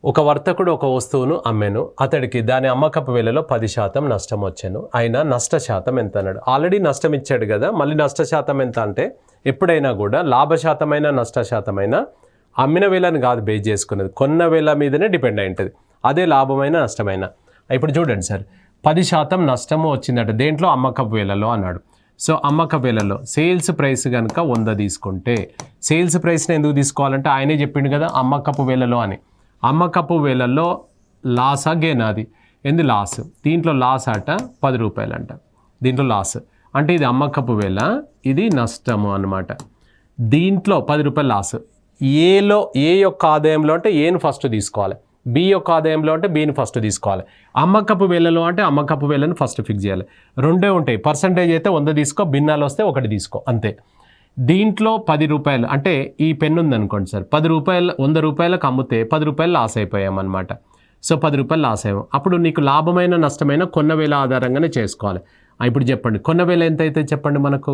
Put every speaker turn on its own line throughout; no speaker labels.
ఒక వర్తకుడు ఒక వస్తువును అమ్మాను, అతడికి దాని అమ్మకపు వేలలో 10% నష్టం వచ్చాను. అయినా నష్ట శాతం ఎంత అన్నాడు. ఆల్రెడీ నష్టం ఇచ్చాడు కదా, మళ్ళీ నష్ట శాతం ఎంత అంటే ఎప్పుడైనా కూడా లాభశాతమైన నష్ట శాతమైన అమ్మిన వేలని కాదు బేస్ చేసుకున్నది, కొన్న వేల మీదనే డిపెండ్ అయి ఉంటుంది. అదే లాభమైన నష్టమైన. ఇప్పుడు చూడండి సార్, 10% నష్టము వచ్చిందట దేంట్లో, అమ్మకపు వేలలో అన్నాడు. సో అమ్మకపు వేలలో సేల్స్ ప్రైస్ కనుక 100 తీసుకుంటే, సేల్స్ ప్రైస్ని ఎందుకు తీసుకోవాలంటే ఆయనే చెప్పిండు కదా అమ్మకపు వేలలో అని. అమ్మకపు వేలలో లాసా గేనా, అది ఎందు లాస్, దీంట్లో లాస్ అట 10 రూపాయలు అంట, దీంట్లో లాస్ అంటే ఇది అమ్మకపు వేల, ఇది నష్టము అన్నమాట. దీంట్లో 10 రూపాయలు లాస్. ఏ యొక్క ఆదాయంలో అంటే ఏను ఫస్ట్ తీసుకోవాలి, బి యొక్క ఆదాయంలో అంటే బిని ఫస్ట్ తీసుకోవాలి. అమ్మకపు వేలలో అంటే అమ్మకపు వేలను ఫస్ట్ ఫిక్స్ చేయాలి. రెండే ఉంటాయి, పర్సంటేజ్ అయితే 100 తీసుకో, భిన్నాలు వస్తే 1 తీసుకో అంతే. దీంట్లో 10 రూపాయలు అంటే ఈ పెన్ను ఉందనుకోండి సార్, 10 రూపాయలు 100 రూపాయలకు అమ్మితే 10 రూపాయలు లాస్ అయిపోయామన్నమాట. సో 10 రూపాయలు లాస్ అయ్యాము. అప్పుడు నీకు లాభమైన నష్టమైన కొన్న వేల ఆధారంగానే చేసుకోవాలి. ఇప్పుడు చెప్పండి, కొన్న వేల ఎంత అయితే చెప్పండి మనకు.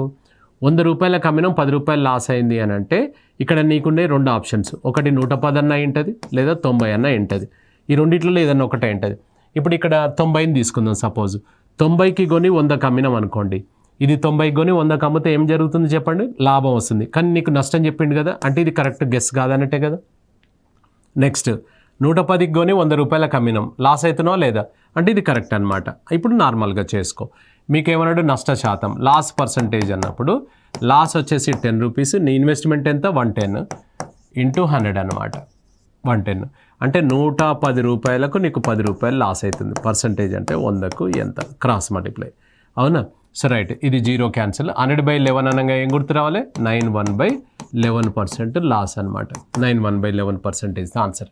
100 రూపాయలకు అమ్మినాం, 10 రూపాయలు లాస్ అయింది అని అంటే ఇక్కడ నీకుండే 2 ఆప్షన్స్, ఒకటి 110 అన్న ఉంటుంది లేదా 90 అన్న ఉంటుంది. ఈ రెండిట్లో ఏదన్నా ఒకటే ఉంటుంది. ఇప్పుడు ఇక్కడ 90ని తీసుకుందాం సపోజ్. 90కి కొని 100కి అమ్మినాం అనుకోండి, ఇది 90కి కొని 100కి అమ్మితే ఏం జరుగుతుంది చెప్పండి, లాభం వస్తుంది. కానీ నీకు నష్టం చెప్పిండు కదా, అంటే ఇది కరెక్ట్ గెస్ కాదన్నట్టే కదా. నెక్స్ట్ 110కి కొని 100 రూపాయలకు అమ్మినాం, లాస్ అవుతున్నావా లేదా అంటే ఇది కరెక్ట్ అనమాట. ఇప్పుడు నార్మల్గా చేసుకో. మీకేమన్నాడు నష్ట శాతం, లాస్ పర్సంటేజ్ అన్నప్పుడు లాస్ వచ్చేసి 10 రూపీస్, నీ ఇన్వెస్ట్మెంట్ ఎంత 110 ఇంటూ 100 అనమాట. 110 అంటే 110 రూపాయలకు నీకు 10 రూపాయలు లాస్ అవుతుంది. పర్సంటేజ్ అంటే 100కు ఎంత, క్రాస్ మల్టిప్లై, అవునా. సో రైట్, ఇది 0 క్యాన్సిల్. 100/11 అనగా ఏం గుర్తు రావాలి, 91/11% లాస్ అనమాట. 91/11% ఆన్సర్.